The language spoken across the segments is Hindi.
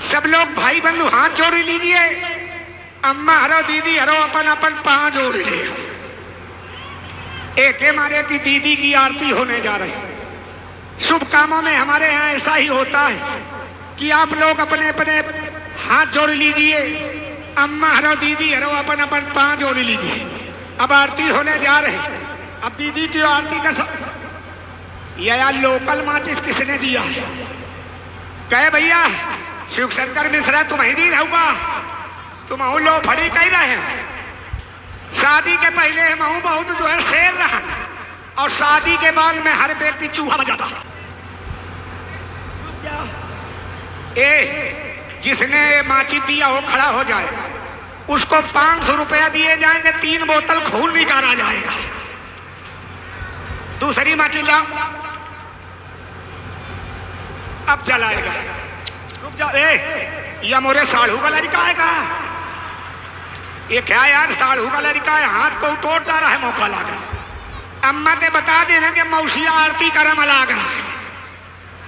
सब लोग भाई बंधु हाथ जोड़ लीजिए। अम्मा हरो दीदी हरो अपन अपन पांव जोड़ ले। एक मारे की दीदी की आरती होने जा रही। शुभ कामों में हमारे यहाँ ऐसा ही होता है कि आप लोग अपने अपने हाथ जोड़ लीजिए। अम्मा हरो दीदी हरो अपन अपन पांव जोड़ लीजिए। अब आरती होने जा रही। अब दीदी की आरती का ये यार लोकल माचिस किसने दिया है? कहे भैया शिव शंकर मिश्रा तुम्हें दी होगा, तुम लो फड़ी कह रहे हो। शादी के पहले महू बहुत जो है शेर रहा और शादी के बाद में हर व्यक्ति चूहा बजाता। जिसने माचिस दिया वो खड़ा हो जाए, उसको 500 रुपया दिए जाएंगे, 3 बोतल खून निकाला जाएगा। दूसरी माचिस लाओ, अब जलाएगा। रुक जाओ। ये मोरे साढ़ू का लड़का है का? ये क्या यार साढ़ू का लड़का है, हाथ को तोड़ रहा है, मौका लगा। अम्मा ते बता देना कि मौसिया आरती करम लाग रहा है।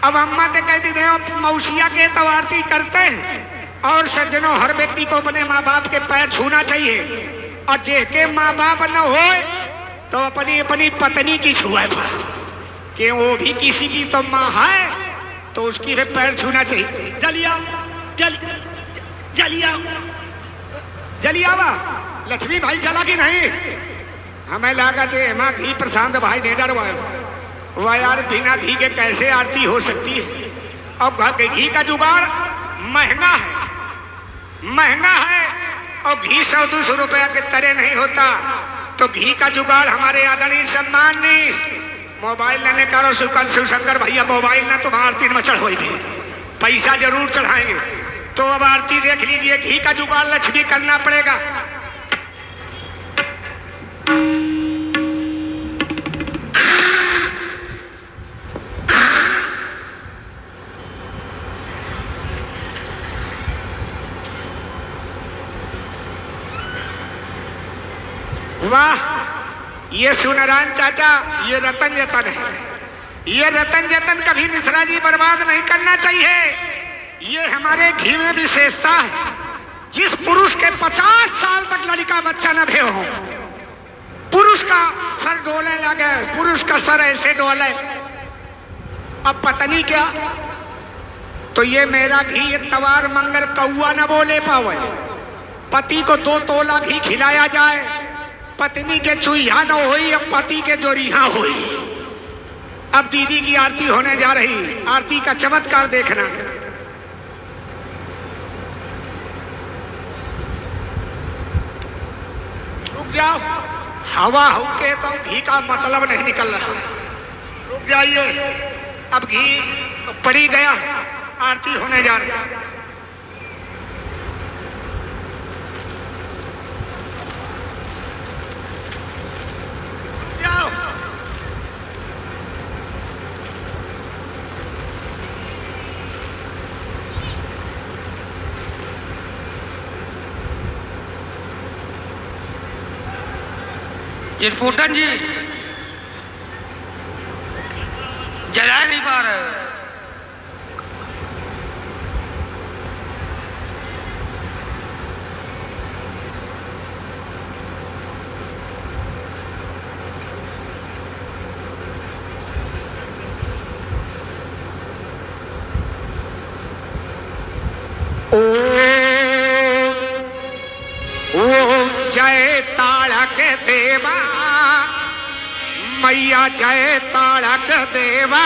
अब अम्मा ते कह दी मौसिया के तो आरती करते हैं। और सज्जनों हर व्यक्ति को अपने माँ बाप के पैर छूना चाहिए और जेके माँ बाप न हो तो अपनी अपनी पत्नी की छुए कि वो भी किसी की तो माँ है तो उसकी भी पैर छूना चाहिए। जलिया जलिया जलिया वाह लक्ष्मी भाई जला कि नहीं? हमें लगा थे माँ घी प्रशांत भाई ने डर वह यार बिना घी के कैसे आरती हो सकती है? और घी का जुगाड़ महंगा है और घी 100-200 रुपया के तरह नहीं होता। तो घी का जुगाड़ हमारे आदरणीय सम्माननीय मोबाइल लेने करो शिवशंकर भैया मोबाइल ना तुम आरती में चढ़ोई भी पैसा जरूर चढ़ाएंगे। तो अब आरती देख लीजिए, घी का जुगाड़ लक्ष्मी करना पड़ेगा। वाह ये सुनरान चाचा, ये रतन जतन है। ये रतन जतन कभी मिश्रा जी बर्बाद नहीं करना चाहिए। ये हमारे घी में विशेषता है। जिस पुरुष के 50 साल तक लड़का बच्चा न भे हो, पुरुष का सर डोले लगे, पुरुष का सर ऐसे डोले। अब पत्नी क्या? तो ये मेरा घी ये तवार मंगर कौआ न बोले पावे। पति को 2 तोला घी खिलाया जाए, पत्नी के चुईहा न होई, अब पति के जोरीहा होई। अब दीदी की आरती होने जा रही। आरती का चमत्कार देखना। रुक जाओ, हवा होके तो घी का मतलब नहीं निकल रहा। रुक जाइए, अब घी पड़ी गया, आरती होने जा रही। चिरपुटन जी जला नहीं पा रहे। जय ताड़क देवा मैया, जय ताड़क देवा।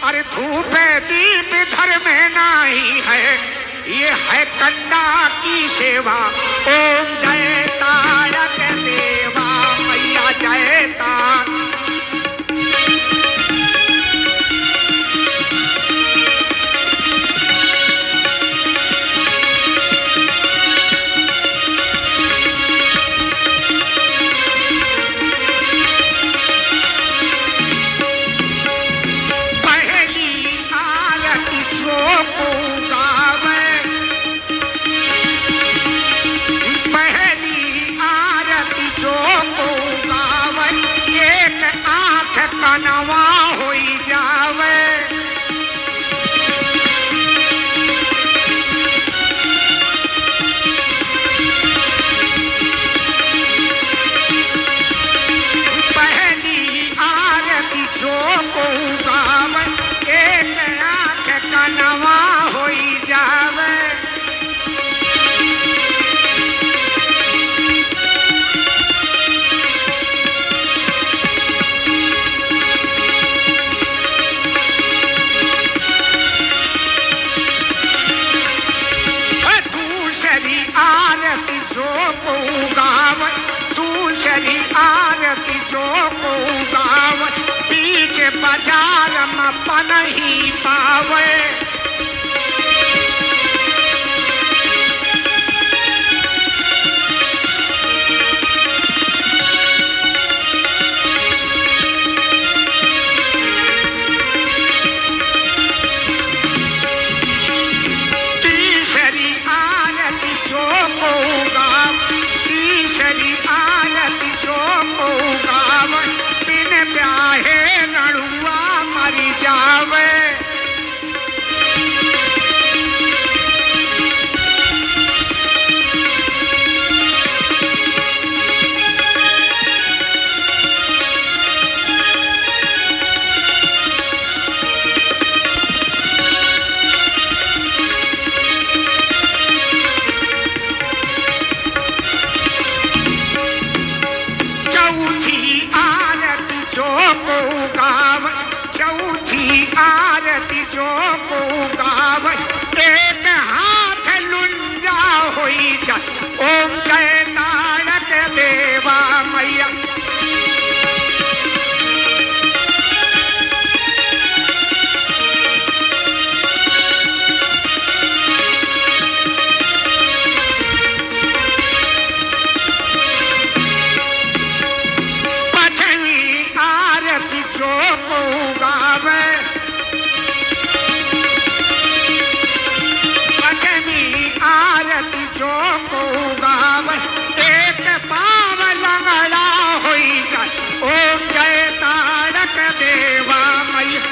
अरे धूप दीप घर में नहीं है, ये है कन्या की सेवा। ओम जय ताड़क देवा मैया, जय ताड़। पहली आरती जो को गावे को गाव, दूसरी आरती जो को गाव, बीच बाजार में पनही पावे। तीसरी आरती जो को गाव, तीसरी आरती जो को गाव, बिन ब्याहे लड़ुआ मरी जावे। चौथी आरती जो को गाव, चौथी आरती जो को गाव, एक हाथ लुंजा होई जा, ओम जय तारक देवा मैया। जो को गावे, पश्चिमी आरती जो को गावे, एक पाव लंगड़ा होई जाए, ओम जय तारक देवा मैया।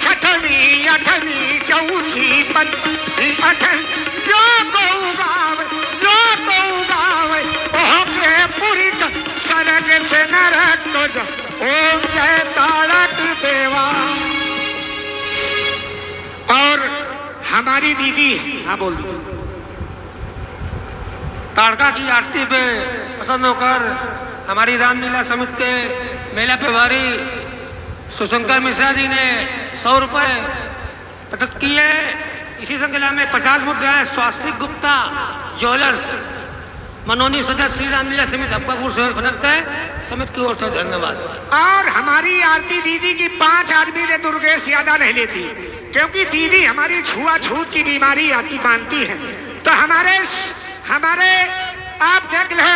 छठवीं अठवीं चौथी पंचमी अठवीं जो को गावे, जो को गावे, ओह के पुरी सरग से नरक को जा, ओम जय तारक देवा। और हमारी दीदी, हाँ बोल दी, ताड़का की आरती पे पसंद होकर हमारी रामलीला समिति के मेला प्रभारी सुशंकर मिश्रा जी ने 100 रुपए प्रदत्त किए। इसी श्रृंखला में 50 मुद्राएं स्वास्तिक गुप्ता ज्वेलर्स मनोनी सदस्य श्री रामलीला समिति अब्बापुर शहर प्रदत्त है, समिति की ओर से धन्यवाद। और हमारी आरती दीदी की 5 आदमी ने दुर्गेश ज्यादा नहीं लेती, क्योंकि दीदी हमारी छुआछूत की बीमारी आती मानती है। तो हमारे आप देख लो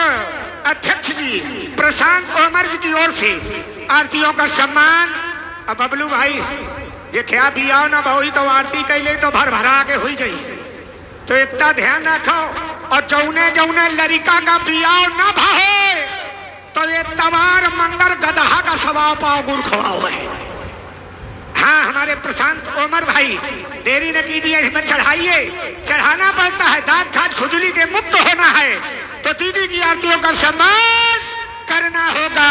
अध्यक्ष जी प्रशांत ओमर जी की ओर से आरतियों का सम्मान। अब बबलू भाई ये क्या बिया ना बहु तो आरती कैले तो भर भरा के हुई जाई, तो इतना ध्यान रखो। और जौने जौने लड़का का बिया ना भाई तो ये तवार मंगर गदहा का स्वभाव पाओ गुड़ खवाओ है। हाँ हमारे प्रशांत ओमर भाई देरी न कीजिए, इसमें चढ़ाइए, चढ़ाना पड़ता है, दांत खाज खुजली के मुक्त होना है, तो दीदी की आरतियों का सम्मान करना होगा।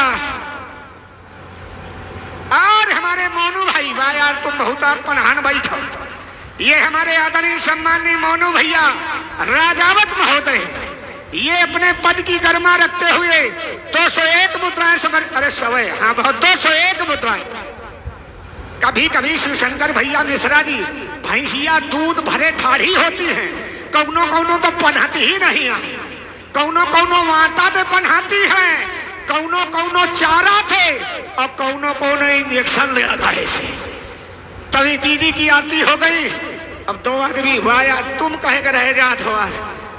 और हमारे मोनू भाई, वाह यार तुम बहुत पनहान बैठो, ये हमारे आदरणीय सम्माननीय मोनू भैया राजावत महोदय, ये अपने पद की गरिमा रखते हुए 201 मुद्राएं समझ, अरे सवय, हाँ बहुत 201 मुद्राएं। कभी कभी शिवशंकर भैया मिश्रा जी भैंसिया दूध भरे ठाढ़ी होती हैं, कौनो कौनो तो पन्हती ही नहीं है, कौनो कौनो वाटा से पन्हाती है, कौनो कौनो चारा थे और कौनो कौनो इंजेक्शन ले लगाए थे। तभी दीदी की आरती हो गई। अब 2 आदमी, वाह यार तुम कहे कर रह जात हो,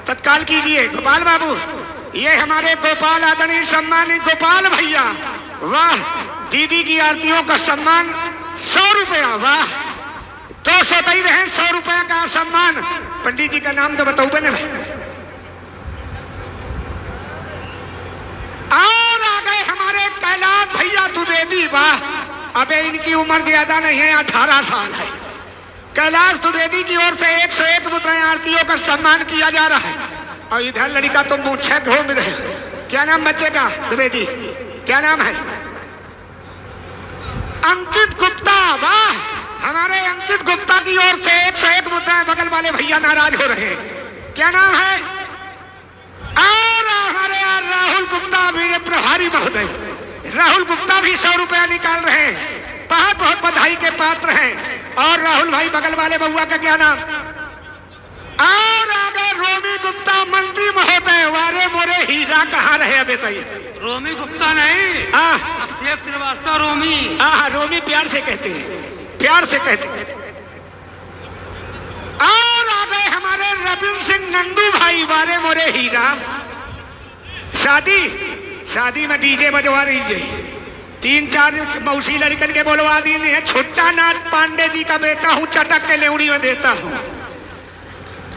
तत्काल कीजिए। गोपाल बाबू, ये हमारे गोपाल आदरणीय सम्मानित गोपाल भैया, वाह दीदी की आरतियों का सम्मान 100 रुपया, वाह 200 दे रहे हैं, 100 रुपया का सम्मान। पंडित जी का नाम तो बताओ बने भाई। और आ गए हमारे कैलाश भैया द्विवेदी, वाह अबे इनकी उम्र ज्यादा नहीं है, 18 साल है। कैलाश द्विवेदी की ओर से 101 मुद्राएं आरतियों का सम्मान किया जा रहा है। और इधर लड़का तो मूछे घूम रहे, क्या नाम बच्चे का? द्विवेदी, क्या नाम है? अंकित गुप्ता, वाह हमारे अंकित गुप्ता की ओर से 101 मुद्राएं। बगल वाले भैया नाराज हो रहे हैं, क्या नाम है? हमारे यहाँ राहुल गुप्ता मेरे प्रभारी महोदय राहुल गुप्ता भी 100 रुपया निकाल रहे हैं, बहुत बहुत बधाई के पात्र हैं। और राहुल भाई बगल वाले बउआ का क्या नाम, और आगे रोमी गुप्ता मंत्री महोदय, वारे मोरे हीरा कहाँ रहे अब बताइए। रोमी गुप्ता नहीं, अभिषेक श्रीवास्तव रोमी। रोमी प्यार से कहते हैं, प्यार से कहते हैं। और आ गए हमारे रविंद्र सिंह नंदू भाई, वारे मोरे हीरा। शादी में डीजे बजवा दीजिए, 3-4 मौसी लड़कन के बोलवा दीजिए। छुट्टा नाथ पांडे जी का बेटा हूँ, चटक के लेवड़ी में देता हूँ।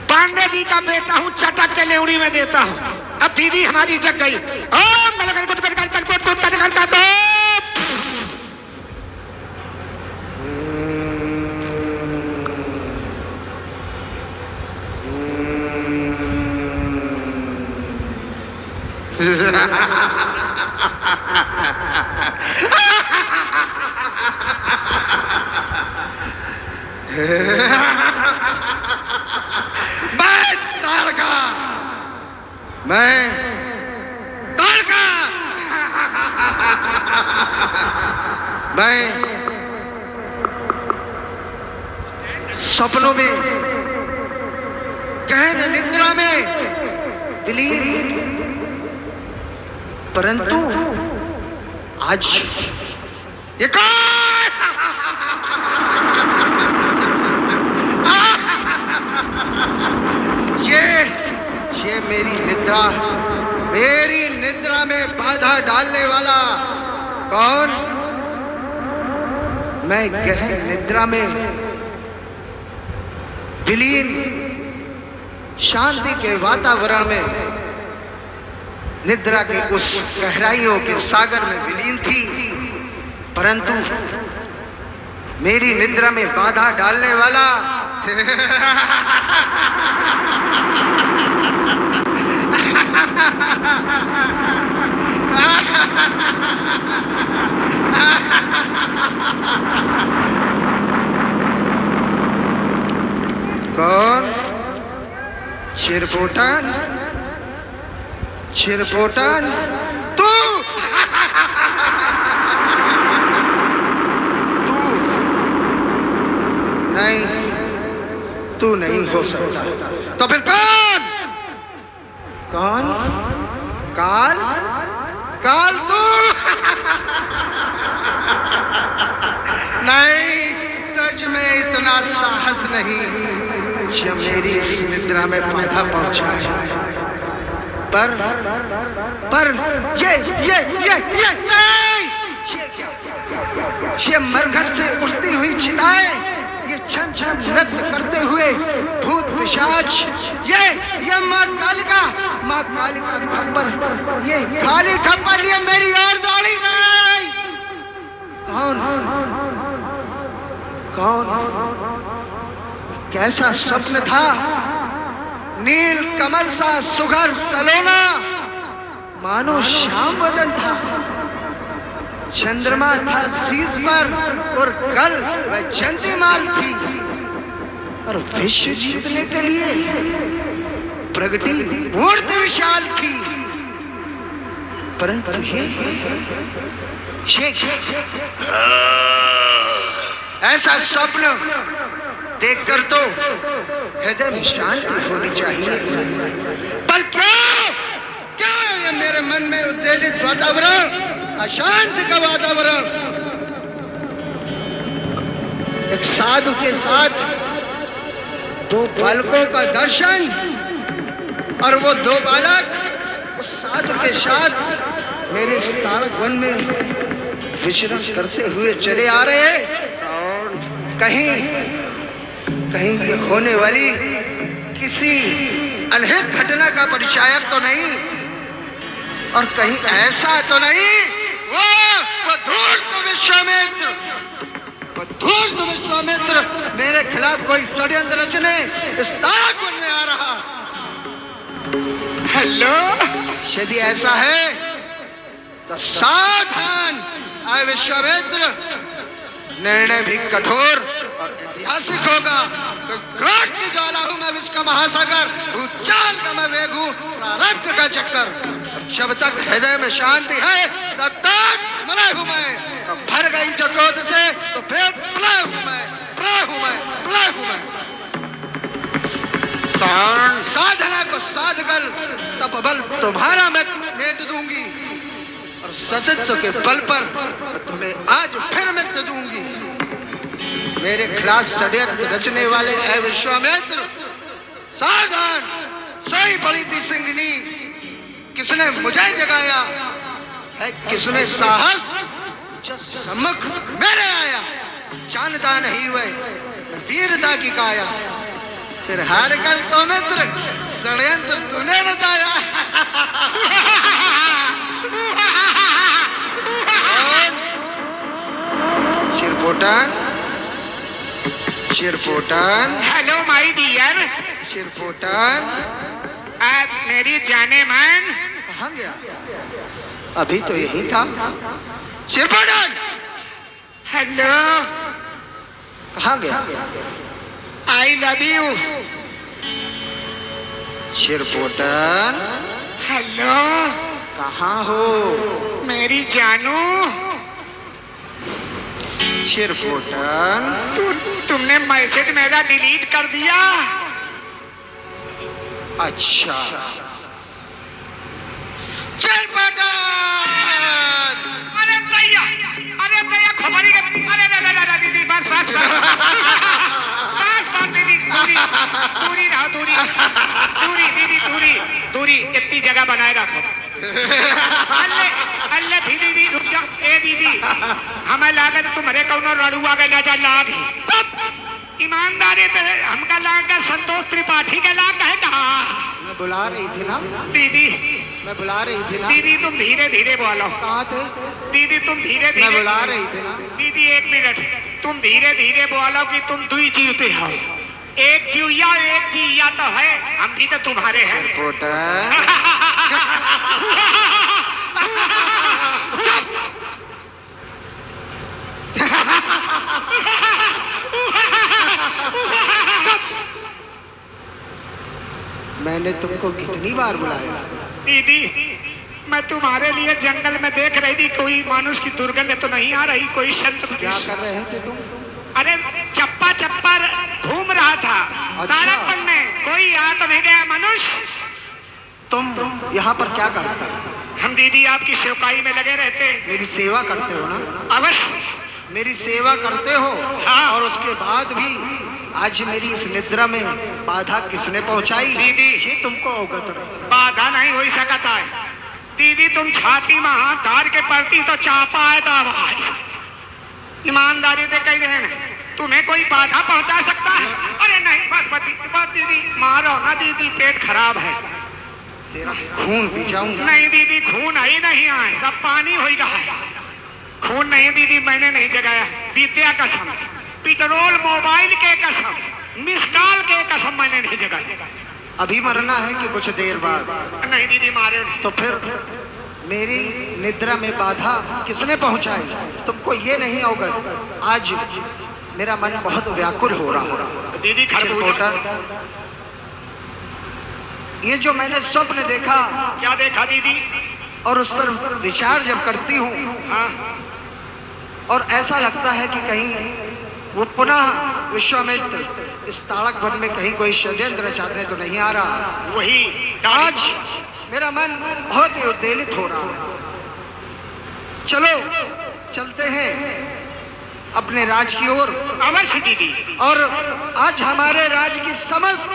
पांडे जी का बेटा हूँ, चटक के लेवड़ी में देता हूँ। अब दीदी हमारी जग गई। मैं सपनों में गहन निद्रा में विलीन, परंतु आज ये मेरी निद्रा में बाधा डालने वाला कौन? मैं गहन निद्रा में विलीन शांति के वातावरण में निद्रा के उस गहराइयों के सागर में विलीन थी, परंतु मेरी निद्रा में बाधा डालने वाला कौन? चिरपोटन तू नहीं हो सकता। तो फिर कौन? काल तू नहीं, तुझ में इतना साहस नहीं जो मेरी इस निद्रा में बाधा पहुंचाए। पर ये क्या? ये मरघट से उठती हुई चिताएं, ये छम छम नृत्य करते हुए भूत पिशाच, ये माँ कालिका खप्पर, ये खाली खप्पर ये मेरी ओर दौड़ी गई। कौन? कैसा स्वप्न था? नील कमल सा सुघर सलोना, मानो श्याम वदन था। चंद्रमा था शीश पर और कल वैजयंती माल थी, और विश्व जीतने के लिए प्रगति मूर्ति विशाल थी। परंतु ये ऐसा स्वप्न देखकर तो हृदय में शांति होनी चाहिए, पर क्या है मेरे मन में उत्तेजित वातावरण, अशांति का वातावरण। एक साधु के साथ 2 बालकों का दर्शन, और वो 2 बालक उस साधु के साथ मेरे इस तारक वन में विचरण करते हुए चले आ रहे हैं। कहीं ये होने वाली किसी अनहित घटना का परिचायक तो नहीं, और कहीं ऐसा तो नहीं वो धूर्त विश्वामित्र मेरे खिलाफ कोई षड्यंत्र रचने इस तारक वन में आ रहा। हेलो, यदि ऐसा है तो सावधान आए विश्वामित्र, निर्णय भी कठोर और ऐतिहासिक होगा। तो क्रोध की ज्वाला हूं मैं, विश्व का महासागर, भूचाल का मैं वेग हूं, प्रारब्ध का चक्कर। जब तक हृदय में शांति है तब तक मलय हूं मैं, और भर गई जटोद से तो फिर प्रलय हूं मैं, प्रलय हूं मैं, प्रलय हूं मैं। साधना को साध कर तब बल तुम्हारा मैं मेट दूंगी, और सतत्व के बल पर मैं तुम्हें आज फिर मिट दूंगी। मेरे खिलाफ षड्यंत्र रचने वाले ऐ विश्वामित्र, सावधान! सोई पड़ी थी सिंगनी, किसने मुझे जगाया है, किसने साहस जो सम्मुख मेरे आया। जानता नहीं हुए वीरता की काया, फिर हार कर सौमित्र षड्यंत्र तूने रचाया। चिरपोटन, चिरपोटन, हेलो माय डियर, चिरपोटन, आप मेरी जाने मन। कहाँ गया? अभी तो यही था। चिरपोटन, हेलो, कहाँ गया? I love you. चिरपोटन, हेलो, कहाँ हो? मेरी जानू। चिरपोटन, तुमने मैसेज मेरा डिलीट कर दिया। अच्छा। चिरपोटन, अरे दैया, अरे दैया खोपड़ी के, अरे रे दीदी, बस बस बस बस बस दीदी, दूरी दूरी रहो, दूरी दूरी दीदी, दूरी दूरी, इतनी जगह बनाए रखो। अल्ले अल्ले भी दीदी रुक जा। ए दीदी, हमें लागत तुम्हारे कौनो रड़ुआ के नजर लाग ही। ईमानदारी तेरे हमका लाग का संतोष त्रिपाठी के लाग है कहा। मैं बुला रही थी ना दीदी, मैं बुला रही थी ना। दीदी तुम धीरे धीरे बोलो। कहाँ थे? दीदी तुम धीरे मैं धीरे बुला रही थी ना। दीदी एक मिनट, तुम धीरे धीरे बोलो कि तुम दुई जीवते हो। एक जीविया एक जिया तो है, हम भी तो तुम्हारे हैं। चिरपोटन, मैंने तुमको कितनी बार बुलाया? दीदी, मैं तुम्हारे लिए जंगल में देख रही थी, कोई मानुष की दुर्गंध तो नहीं आ रही, कोई संत। क्या कर रहे थे तुम? अरे चप्पा चप्पा घूम रहा था। अच्छा। तारापन में कोई आ तो नहीं गया मनुष्य। तुम यहाँ पर क्या करते? हम दीदी आपकी सेवकाई में लगे रहते। मेरी सेवा करते हो ना? अवश्य। मेरी सेवा करते हो। हाँ। और उसके बाद भी आज मेरी इस निद्रा में बाधा किसने पहुंचाई? दीदी, ये तुमको अवगत रहे। बाधा नहीं हो सकता है। दीदी तुम छाती में हाथ धार के पड़ती तो चापा है आवाज। ईमानदारी से कह रहे हैं, तुम्हें कोई बाधा पहुंचा सकता है? अरे नहीं, बस दीदी मारो ना दीदी, पेट खराब है। तेरा खून पी जाऊंगा। नहीं दीदी, खून ही नहीं आए, सब पानी हो गया है। खून नहीं दीदी, मैंने नहीं जगाया। विद्या कसम, पेट्रोल मोबाइल के कसम, मिस कॉल के कसम, मैंने नहीं जगाया। अभी मरना है कि कुछ देर बाद? नहीं दीदी, मारे नहीं। तो फिर मेरी निद्रा में बाधा किसने पहुंचाई? तुमको ये नहीं अवगत? आज मेरा मन बहुत व्याकुल हो रहा है। दीदी खरबूजा, ये जो मैंने स्वप्न देखा, क्या देखा दीदी? और उस पर विचार जब करती हूँ, हाँ, और ऐसा लगता है कि कहीं वो पुनः विश्वामित्र इस ताड़क वन में कहीं कोई षड्यंत्र रचाने तो नहीं आ रहा। वही आज मेरा मन बहुत ही उद्वेलित हो रहा है। चलो चलते हैं अपने राज की ओर। अवश्य दीदी। और आज हमारे राज की समस्त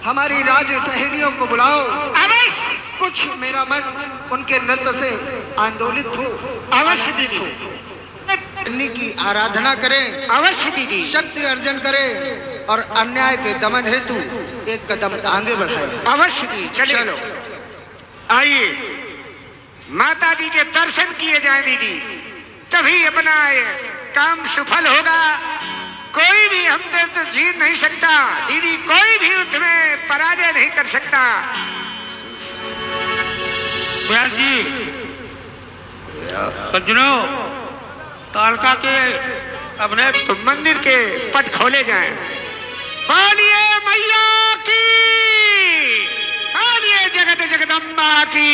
हमारी राज सहेलियों को बुलाओ। अवश्य। कुछ मेरा मन उनके नृत्य से आंदोलित हो। अवश्य दीदी। अग्नि की आराधना करें, अवश्य दीदी। शक्ति अर्जन करें और अन्याय के दमन हेतु एक कदम आगे बढ़ाएं। अवश्य दी। चलो आइए, माता जी के दर्शन किए जाए दीदी, तभी अपना काम सफल होगा। कोई भी हमसे तो जीत नहीं सकता दीदी, कोई भी युद्ध में पराजय नहीं कर सकता। व्यास जी, सज्जनों, कालका के अपने तो मंदिर के पट खोले जाएं। बोलिए मैया की, बोलिए जगत जगदम्बा की।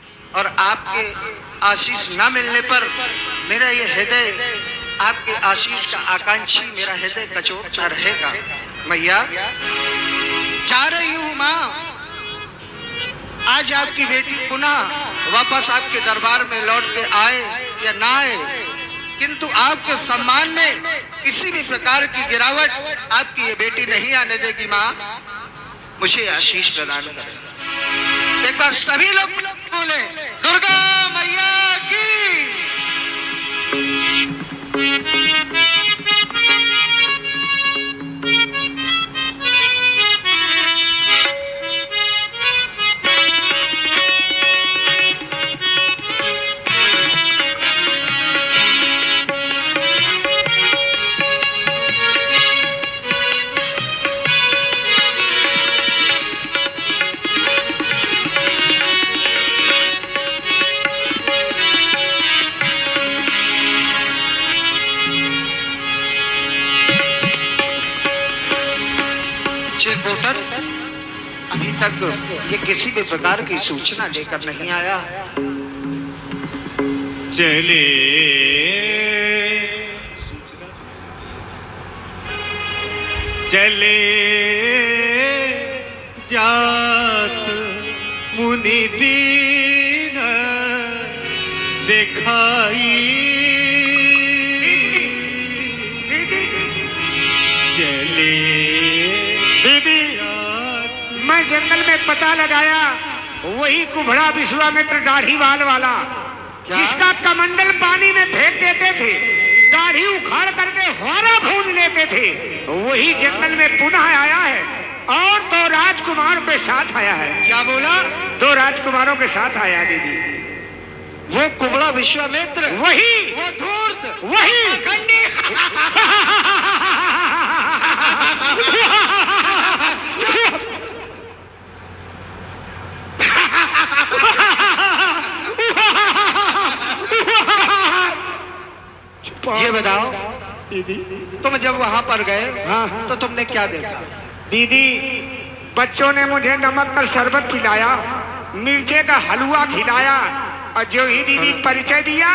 और आपके आशीष न मिलने पर मेरा ये हृदय आपके आशीष का आकांक्षी मेरा हृदय कचोटता रहेगा। मैया जा रही हूँ माँ, आज आपकी बेटी पुनः वापस आपके दरबार में लौट के आए या ना आए, किंतु आपके सम्मान में किसी भी प्रकार की गिरावट आपकी ये बेटी नहीं आने देगी। माँ मुझे आशीष प्रदान करें। एक बार सभी लोग बोले दुर्गा मैया की। रिपोर्टर अभी तक ये किसी भी प्रकार की सूचना लेकर नहीं आया। चले चले जात मुनि दीन दिखाई, चले दीदी मैं जंगल में पता लगाया, वही कुबड़ा विश्वामित्र दाढ़ी वाल वाला जिसका कमंडल पानी में फेंक देते थे, दाढ़ी उखाड़ करके हौरा भून लेते थे, वही जंगल में पुनः आया है और दो राजकुमारों के साथ आया है। क्या बोला? दो राजकुमारों के साथ आया दीदी। वो कुबड़ा विश्वामित्र, वही वो धूर्त, वही पाखंडी। ये बताओ दीदी, तुम जब वहां पर गए हाँ। तो तुमने क्या देखा? दीदी बच्चों ने मुझे नमक का शरबत पिलाया, मिर्चे का हलवा खिलाया, और जो ही दीदी परिचय दिया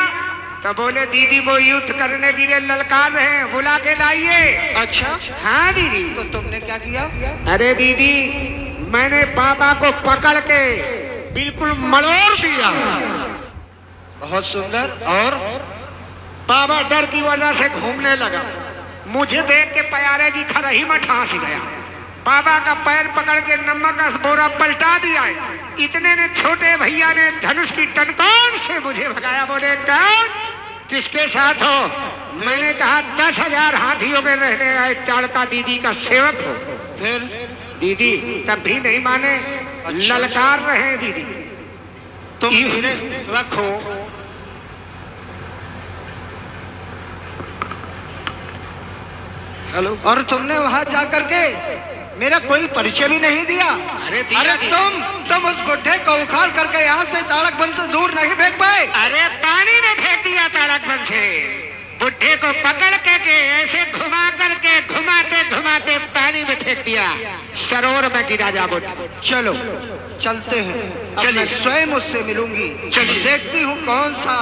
तो बोले दीदी वो युद्ध करने के लिए ललकार रहे हैं, बुला के लाइए। अच्छा हाँ दीदी। तो तुमने क्या किया? अरे दीदी मैंने बाबा को पकड़ के बिल्कुल मड़ोड़ दिया। बहुत सुंदर। और बाबा डर की वजह से घूमने लगा, मुझे देख के प्यारे की खरही में ठांस गया। बाबा का पैर पकड़ के नमक का बोरा पलटा दिया। इतने ने छोटे भैया ने धनुष की टनकौन से मुझे भगाया। बोले कौन, किसके साथ हो? मैंने कहा 10,000 हाथियों में रहने आए ताड़का दीदी का सेवक हो। फिर दीदी तब भी नहीं माने, अच्छा। ललकार रहे दीदी। तुम इन्हें रखो। हेलो। और तुमने वहां जाकर के मेरा कोई परिचय भी नहीं दिया। अरे दिया, अरे दिया। तुम उस गुड्ढे को उखाड़ करके यहाँ से ताड़क वन से दूर नहीं फेंक पाए? अरे पानी में फेंक दिया ताड़क वन से। बुढ़े को पकड़ के ऐसे घुमा करके घुमाते घुमाते पानी में फेंक दिया, सरोवर में गिरा जा बुढ़ा। चलो चलते हैं, चलिए स्वयं उससे मिलूंगी। चलिए देखती हूँ कौन सा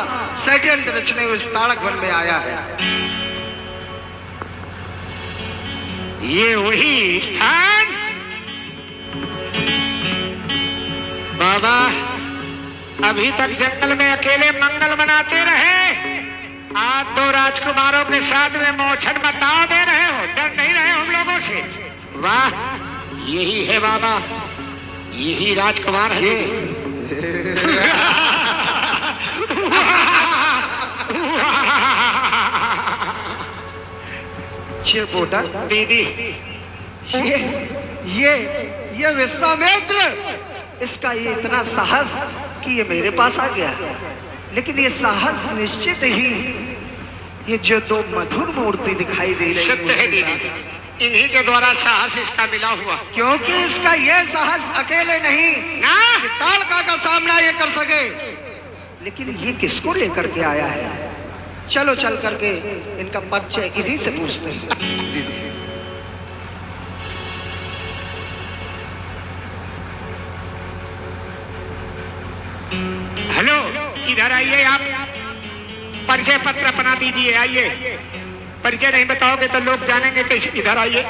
षड्यंत्र रचने उस ताड़क वन में आया है। ये वही स्थान बाबा अभी तक जंगल में अकेले मंगल मनाते रहे, आज दो राजकुमारों के साथ में मोछन बताओ दे रहे हो, डर नहीं रहे हम लोगों से। वाह यही है बाबा, यही राजकुमार है। चिरपोटर दीदी ये विश्वामित्र, इसका ये इतना साहस कि ये मेरे पास आ गया। लेकिन ये साहस निश्चित ही ये जो दो मधुर मूर्ति दिखाई दे रही सत्य है दीदी, इन्हीं के द्वारा साहस इसका मिला हुआ। क्योंकि इसका ये साहस अकेले नहीं ना कि ताड़का का सामना ये कर सके, लेकिन ये किसको लेकर के आया है? चलो चल करके इनका परिचय इन्हीं से पूछते हैं। हेलो, इधर आइए आप, परिचय पत्र अपना दीजिए, आइए। परिचय नहीं बताओगे तो लोग जानेंगे कैसे। इधर आइए।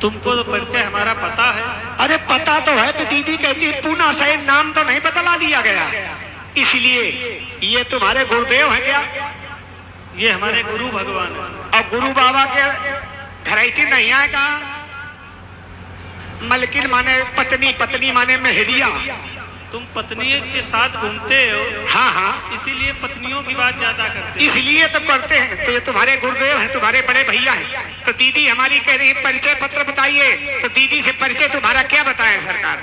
तुमको तो परिचय हमारा पता है। अरे पता तो है, पर दीदी कहती है पूना से नाम तो नहीं बदला दिया गया, इसलिए। ये तुम्हारे गुरुदेव हैं क्या? ये हमारे गुरु भगवान है। और गुरु बाबा के घरैती नहीं आएगा? मलकिन माने पत्नी, पत्नी माने मेहरिया। तुम पत्नी के साथ घूमते हो, हाँ हाँ, इसीलिए पत्नियों की बात ज्यादा करते हो। इसलिए तो करते हैं। तो ये तुम्हारे गुरुदेव हैं, तुम्हारे बड़े भैया हैं। तो दीदी हमारी कह रही है परिचय पत्र बताइए, तो दीदी से परिचय तुम्हारा क्या बताएं सरकार?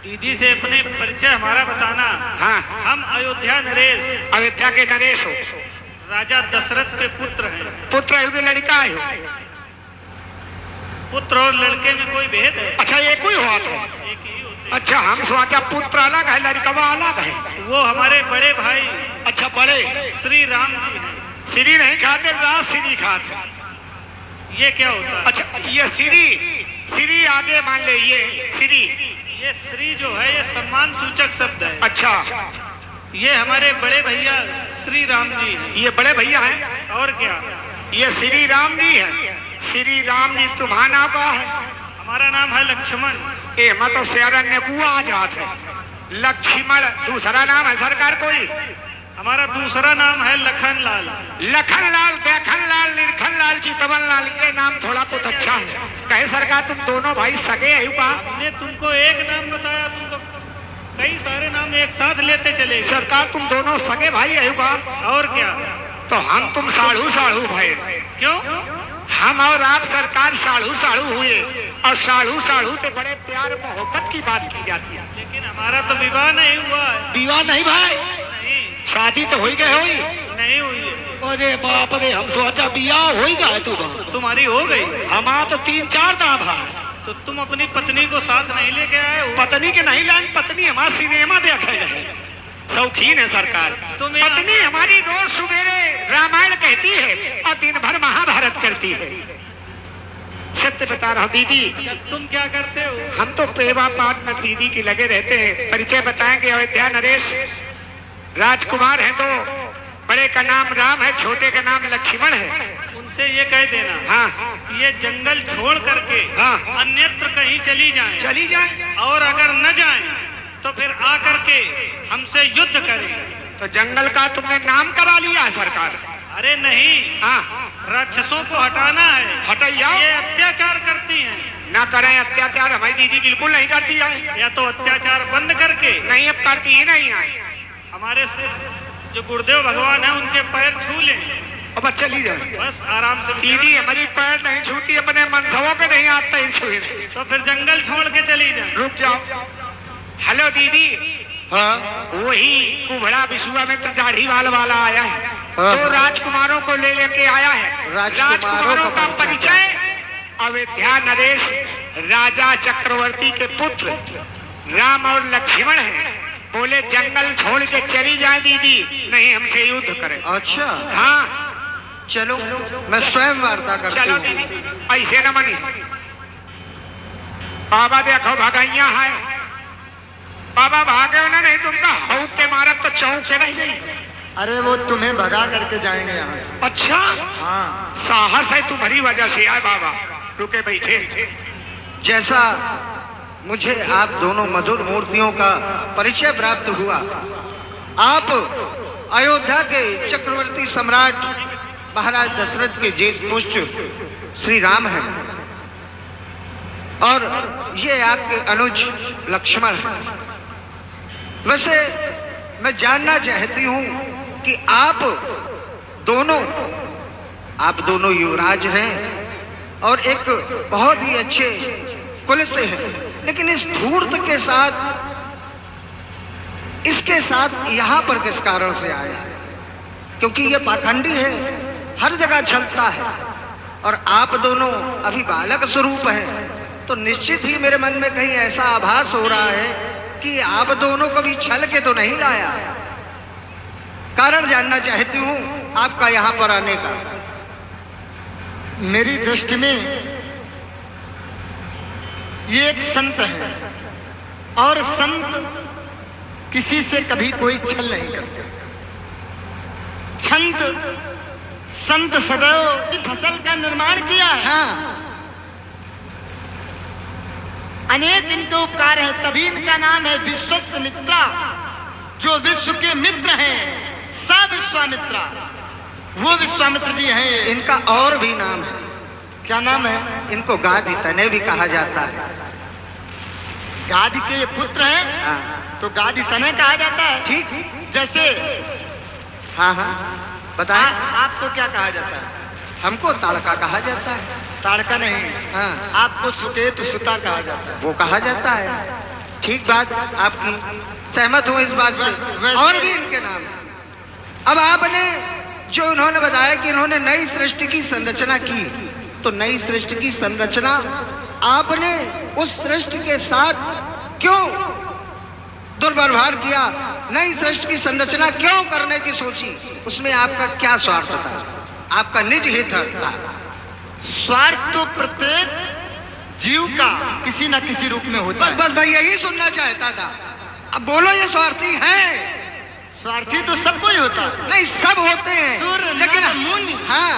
दीदी से अपने परिचय हमारा बताना। हाँ, हम अयोध्या नरेश, अयोध्या के नरेश हो, राजा दशरथ के पुत्र हैं। पुत्र है कि लड़का है हो? पुत्र और लड़के में कोई भेद है? अच्छा, एक ही हुआ था। एक ही होते हैं। अच्छा, हम सोचा पुत्र अलग है लड़कवा अलग है। वो हमारे बड़े भाई अच्छा, बड़े श्री राम जी हैं। श्री नहीं खाते, राज श्री खाते। ये क्या होता है? अच्छा, ये श्री, श्री आगे मान ले, ये श्री। ये श्री जो है ये सम्मान सूचक शब्द है। अच्छा, ये हमारे बड़े भैया श्री राम जी हैं। ये बड़े भैया हैं। और क्या? ये श्री राम जी है। श्री राम जी, तुम्हारा नाम क्या है? हमारा नाम है लक्ष्मण। ए मैं तो शरण कुआ आ जात है। लक्ष्मण दूसरा नाम है सरकार कोई? हमारा दूसरा नाम है लखन लाल। लखन लाल, देखन लाल, निरखन लाल, चितवन लाल, ये नाम थोड़ा कुछ अच्छा है। कहे सरकार तुम दोनों भाई सगे है का? हमने तुमको एक नाम बताया, तुम तो कई सारे नाम एक साथ लेते चले गए। सरकार तुम दोनों सगे भाई है का? और क्या? तो हम तुम साढ़ू साढ़ू भाई। क्यों? हम और आप सरकार साढ़ू साढ़ू हुए, और साढ़ू साढ़ू से बड़े प्यार मोहब्बत की बात की जाती है। लेकिन हमारा तो विवाह नहीं हुआ है। विवाह नहीं भाई? नहीं, शादी तो हो गए हुई? नहीं हुई है। अरे बाप रे, हम सोचा बियाह हो गया है। तुम्हारी हो गई? हमारा तो 3-4 दाम है। तो तुम अपनी पत्नी को साथ नहीं लेके आए हो? पत्नी के नहीं लाइन, पत्नी हमारा सिनेमा देखे गए, शौकीन है सरकार। पत्नी हमारी रोज सवेरे रामायण कहती है और दिन भर महाभारत करती है। सत्य बता रहा हूँ दीदी। तुम क्या करते हो? हम तो पेवा पाठ में दीदी की लगे रहते हैं। परिचय बताएंगे। अयोध्या नरेश राजकुमार है, तो बड़े का नाम राम है, छोटे का नाम लक्ष्मण है। उनसे ये कह देना, हाँ, कि ये जंगल छोड़ करके हाँ, अन्यत्र कहीं चली जाएं। चली जाए। और अगर न जाएं तो फिर आकर के हमसे युद्ध करें। तो जंगल का तुमने नाम करा लिया है सरकार? अरे नहीं, हाँ, राक्षसों को हटाना है। हटाइया। ये अत्याचार करती हैं। ना करें अत्याचार, हमारी दीदी बिल्कुल नहीं करती है। या तो अत्याचार बंद करके, नहीं, अब करती ही नहीं है। हमारे जो गुरुदेव भगवान है उनके पैर छू लें, अब चली जाए। बस आराम से। दीदी हमारी पैर नहीं छूती, अपने मनसवों के नहीं आता ही छुए। तो फिर जंगल छोड़ के चली जाए। रुक जाओ। हेलो दीदी। हाँ, वही कुबड़ा विश्वामित्र दाढ़ी वाला आया है। हाँ। तो राजकुमारों को ले लेके आया है। राजकुमारों का परिचय। अयोध्या नरेश राजा चक्रवर्ती के पुत्र राम और लक्ष्मण हैं। बोले जंगल छोड़ के चली जाए दीदी, नहीं हमसे युद्ध करें। अच्छा, हाँ, चलो मैं स्वयं वार्ता करती चलो हूँ। दीदी, ऐसे न मनी। बाबा देखो भगैया है। बाबा भागे ना, नहीं तुमका हौक के मारब तो चौक के नहीं जाइए। अरे वो तुम्हें भगा करके जाएंगे यहाँ से। अच्छा, हाँ, साहस है तुम्हारी वजह से आए बाबा। रुके बैठे। जैसा मुझे आप दोनों मधुर मूर्तियों का परिचय प्राप्त हुआ, आप अयोध्या के चक्रवर्ती सम्राट महाराज दशरथ के ज्येष्ठ पुत्र श्री राम हैं, और ये आपके अनुज लक्ष्मण हैं। वैसे मैं जानना चाहती हूँ कि आप दोनों युवराज हैं और एक बहुत ही अच्छे कुल से हैं, लेकिन इस धूर्त के साथ, इसके साथ यहाँ पर किस कारण से आए? क्योंकि ये पाखंडी है, हर जगह चलता है, और आप दोनों अभी बालक स्वरूप हैं, तो निश्चित ही मेरे मन में कहीं ऐसा आभास हो रहा है कि आप दोनों को भी छल के तो नहीं लाया। कारण जानना चाहती हूँ आपका यहाँ पर आने का। मेरी दृष्टि में ये एक संत है और संत किसी से कभी कोई छल नहीं करते। संत सदैव फसल का निर्माण किया है। हाँ, अनेक इनके उपकार हैं, तभी इनका नाम है विश्वामित्रा। जो विश्व के मित्र हैं, सब विश्वामित्रा, वो विश्वामित्र जी हैं। इनका और भी नाम है। क्या नाम है? इनको गादी तने भी कहा जाता है। गादी के ये पुत्र हैं, हाँ, तो गादी तने कहा जाता है। ठीक। जैसे हाँ हाँ, बताएं। आपको क्या कहा जाता है? हमको ताड़का कहा जाता है। ताड़का नहीं, हाँ, आपको सुकेत सुता कहा जाता है। वो कहा जाता है। ठीक बात आपकी, सहमत हूँ इस बात से। और भी इनके नाम हैं। अब आपने जो इन्होंने बताया कि इन्होंने नई सृष्टि की संरचना की, तो नई सृष्टि की संरचना आपने उस सृष्टि के साथ क्यों दुर्व्यवहार किया? नई सृष्टि की संरचना क्यों करने की सोची? उसमें आपका क्या स्वार्थ था? आपका निज हित था। स्वार्थ तो प्रत्येक जीव का किसी न किसी रूप में होता बस है। बस मैं यही सुनना चाहता था। अब बोलो, ये स्वार्थी हैं? स्वार्थी तो सब कोई होता है। नहीं, सब होते हैं, सूर्य लेकिन नर मुनि हाँ,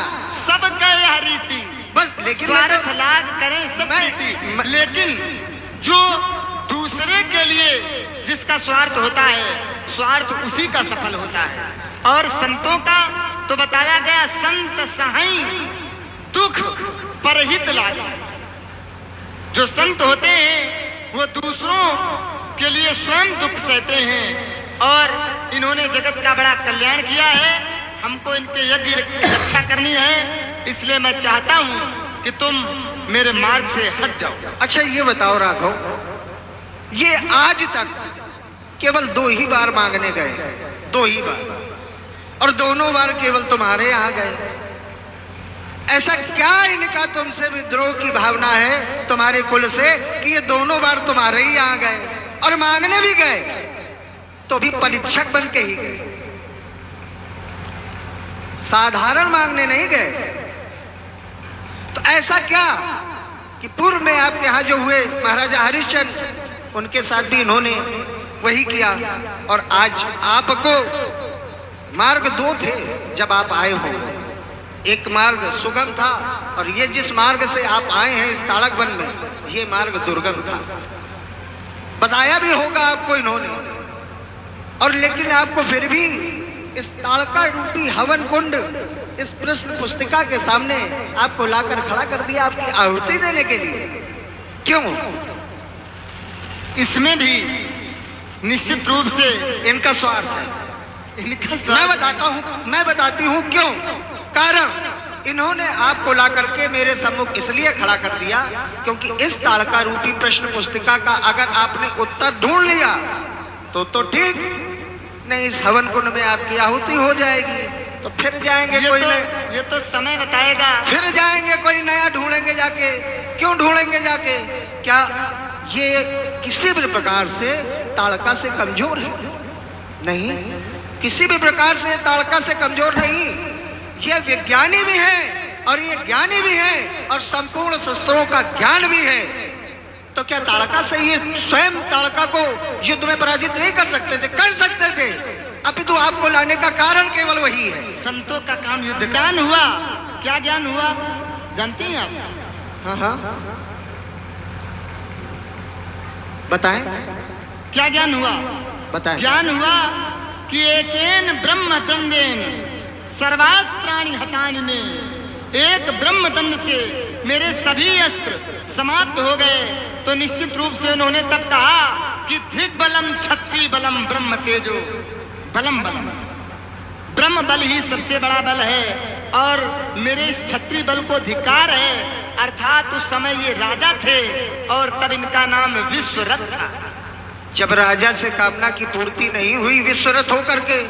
सब का यह रीति। बस लेकिन स्वार्थ लाग करें सब मैं- रीति। लेकिन जो दूसरे के लिए जिसका स्वार्थ होता है, स्वार्थ उसी का सफल होता है। और संतों का तो बताया गया, संत सहाई दुख परहित लागे। जो संत होते हैं वो दूसरों के लिए स्वयं दुख सहते हैं, और इन्होंने जगत का बड़ा कल्याण किया है। हमको इनके यज्ञ रक्षा करनी है, इसलिए मैं चाहता हूं कि तुम मेरे मार्ग से हट जाओ। अच्छा ये बताओ राघव, ये आज तक केवल 2 ही बार मांगने गए, 2 ही बार, और दोनों बार केवल तुम्हारे यहाँ गए। ऐसा क्या इनका तुमसे विद्रोह की भावना है, तुम्हारे कुल से, कि ये दोनों बार तुम्हारे ही यहाँ गए? और मांगने भी गए तो भी परीक्षक बन के ही गए, साधारण मांगने नहीं गए। तो ऐसा क्या कि पूर्व में आपके यहाँ जो हुए महाराजा हरिश्चंद्र, उनके साथ भी इन्होंने वही किया, और आज आपको मार्ग 2 थे जब आप आए हो। एक मार्ग सुगम था, और ये जिस मार्ग से आप आए हैं इस ताड़क वन में, ये मार्ग दुर्गम था। बताया भी होगा आपको इन्होंने, और लेकिन आपको फिर भी इस ताड़का रूपी हवन कुंड, इस प्रश्न पुस्तिका के सामने आपको लाकर खड़ा कर दिया आपकी आहुति देने के लिए। क्यों? इसमें भी निश्चित रूप से इनका स्वार्थ है। इनका मैं स्वार्थ। बताता हूँ, मैं बताती हूँ क्यों। कारण, इन्होंने आपको ला करके मेरे सम्मुख इसलिए खड़ा कर दिया क्योंकि इस ताड़का रूपी प्रश्न पुस्तिका का अगर आपने उत्तर ढूंढ लिया तो ठीक, नहीं इस हवन कुंड में आपकी आहुति हो जाएगी, तो फिर जाएंगे ये तो समय बताएगा। फिर जाएंगे कोई नया ढूंढेंगे जाके। क्यों ढूंढेंगे जाके? क्या ये किसी भी प्रकार से ताड़का से कमजोर है? नहीं, किसी भी प्रकार से ताड़का से कमजोर नहीं। ये विज्ञानी भी है और ये ज्ञानी भी है और संपूर्ण शस्त्रों का ज्ञान भी है। तो क्या ताड़का से ये स्वयं ताड़का को युद्ध में पराजित नहीं कर सकते थे? कर सकते थे, अपितु आपको लाने का कारण केवल वही है। संतों का काम युद्ध। ज्ञान हुआ, क्या ज्ञान हुआ जानती हैं आप? हाँ हाँ, बताएं। क्या ज्ञान हुआ? बताएं। ज्ञान हुआ कि एकेन ब्रह्म दंडेन सर्वास्त्राणि हतानि में, एक ब्रह्म दंड से मेरे सभी अस्त्र समाप्त हो गए। तो निश्चित रूप से उन्होंने तब कहा कि दिग्बलम क्षत्रिय बलम ब्रह्म तेजो बलम बलम। ब्रह्म बल ही सबसे बड़ा बल है और मेरे इस क्षत्रिय बल को धिक्कार है। अर्थात उस समय ये राजा थे और तब इनका नाम विश्वरथ था। जब राजा से कामना की पूर्ति नहीं हुई विश्वरथ होकर के,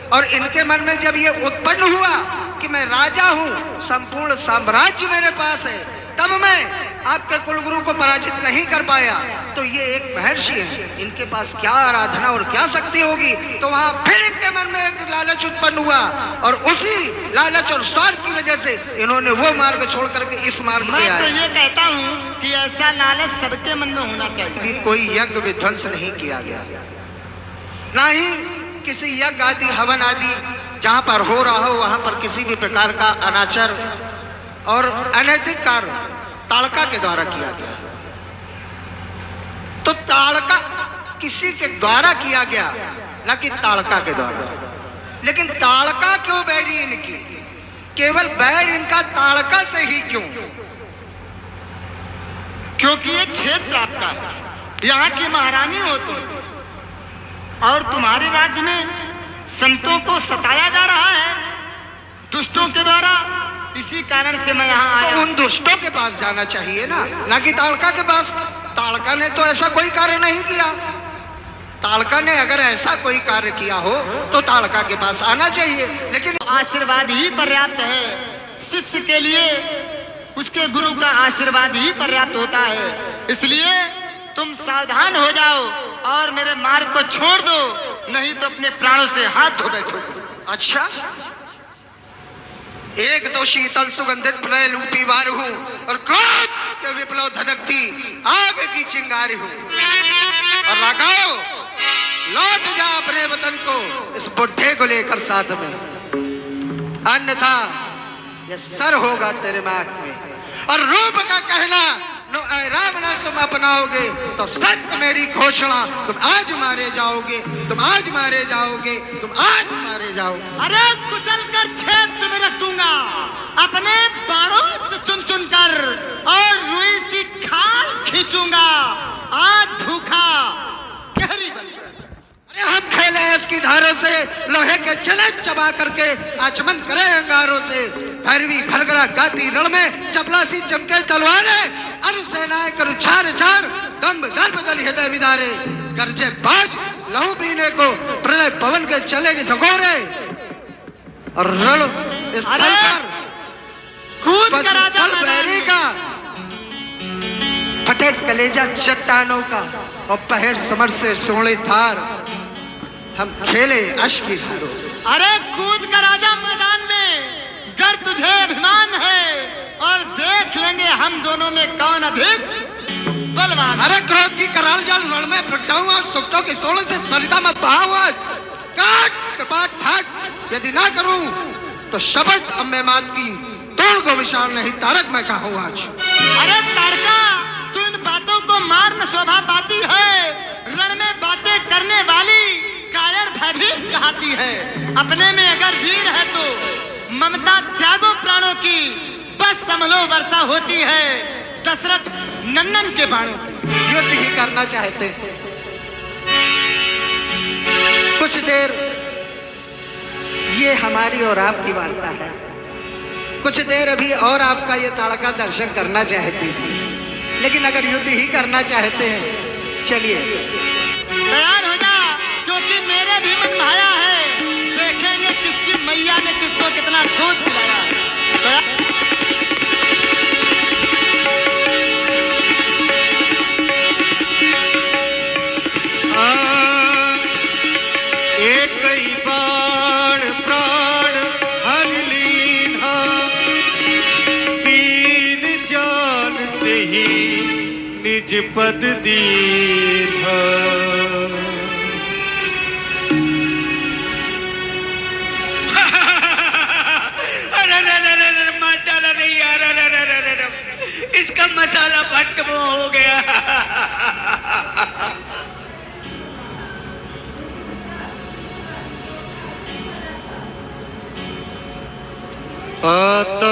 और इनके मन में जब ये उत्पन्न हुआ कि मैं राजा हूं, संपूर्ण साम्राज्य मेरे पास है, तब मैं आपके कुलगुरु को पराजित नहीं कर पाया, तो ये एक महर्षि हैं, इनके पास क्या आराधना और क्या शक्ति होगी। तो वहां फिर इनके मन में एक लालच उत्पन्न हुआ और उसी लालच और स्वार्थ की वजह से इन्होंने वो मार्ग छोड़ करके इस मार्ग पे मैं आए। तो ये कहता हूँ कि ऐसा लालच सबके मन में होना चाहिए। भी कोई यज्ञ विध्वंस नहीं किया गया, ना ही किसी यज्ञ आदि हवन आदि जहां पर हो रहा हो वहां पर किसी भी प्रकार का अनाचार और अनैतिक कार्य ताड़का के द्वारा किया गया। तो ताड़का किसी के द्वारा किया गया, ना कि ताड़का के द्वारा। लेकिन ताड़का क्यों बैरी इनकी, केवल बैर इनका ताड़का से ही क्यों? क्योंकि ये क्षेत्र आपका है, यहाँ की महारानी हो तुम, और तुम्हारे राज्य में संतों को सताया जा रहा है दुष्टों के द्वारा। इसी कारण से मैं यहाँ आया। तो उन दुष्टों के पास जाना चाहिए ना कि ताड़का के पास। ताड़का ने तो ऐसा कोई कार्य नहीं किया। ताड़का ने अगर ऐसा कोई कार्य किया हो तो ताड़का के पास आना चाहिए। लेकिन आशीर्वाद ही पर्याप्त है शिष्य के लिए, उसके गुरु का आशीर्वाद ही पर्याप्त होता है। इसलिए तुम सावधान हो जाओ और मेरे मार्ग को छोड़ दो, नहीं तो अपने प्राणों से हाथ धो बैठोगे। अच्छा, एक तो शीतल सुगंधित प्रणय लूटी वार हूं और क्रोध के विप्लव धधकती आग की चिंगारी हूं। और राघव, लौट जा अपने वतन को इस बुढ़े को लेकर साथ में, अन्यथा ये सर होगा तेरे माथ में। और रूप का कहना नो ऐ राम ना तुम अपनाओगे तो सत्य मेरी घोषणा, तुम आज मारे जाओगे, तुम आज मारे जाओगे, तुम आज मारे जाओगे। अरे कुचल कर क्षेत्र में रख दूंगा अपने बाणों से चुन चुन कर, और रुई सी खाल खींचूंगा आज भूखा गहरी बनकर। अरे हम खेले इसकी धारों से, लोहे के चले चबा करके आचमन करे अंगारों से। भैरवी भरगरा गाती रण में चपलासी चमके तलवारें, अनु सेनाएं करू छार छार, दम्भ दर्प दल हृदय विदारे। गरजे बाज लहू पीने को, प्रलय पवन के चलेगी झकोरे। और रण स्थल पर कूद कर आजा बैरी का, फटे कलेजा चट्टानों का, और पहर समर से सोने धार। हम खेले अश्क की धारों से। अरे कूद कर आजा मैदान में, गर तुझे अभिमान है, और देख लेंगे हम दोनों में कौन अधिक बलवान। अरे क्रोध की कराल जल रण में फटाऊं, सुक्तों के सोने से सरिता में बहाऊं। काट कपाट ठाट यदि ना करूं तो शपथ अम्बे मात की, तोड़ को विशाल नहीं तारक मैं कहूं आज। अरे तारका, तू इन बातों को मारना शोभा पाती है, रण में बातें करने वाली कायर भयभीत कहती है। अपने में अगर वीर है तो ममता त्यागो प्राणों की, बस समलो वर्षा होती है दशरथ नंदन के बाणों की। युद्ध ही करना चाहते हैं। कुछ देर ये हमारी और आपकी वार्ता है, कुछ देर अभी और आपका ये ताड़का दर्शन करना चाहते हैं। लेकिन अगर युद्ध ही करना चाहते हैं, चलिए तैयार हो जा, क्योंकि मेरे भी मन भाया है। देखेंगे किसकी मैया ने किसको कितना दूध पिलाया। एक ही बाण प्राण हर लीना, दीन जानते ही निज पद दीन्हा। इसका मसाला भट्ट वो हो गया। आता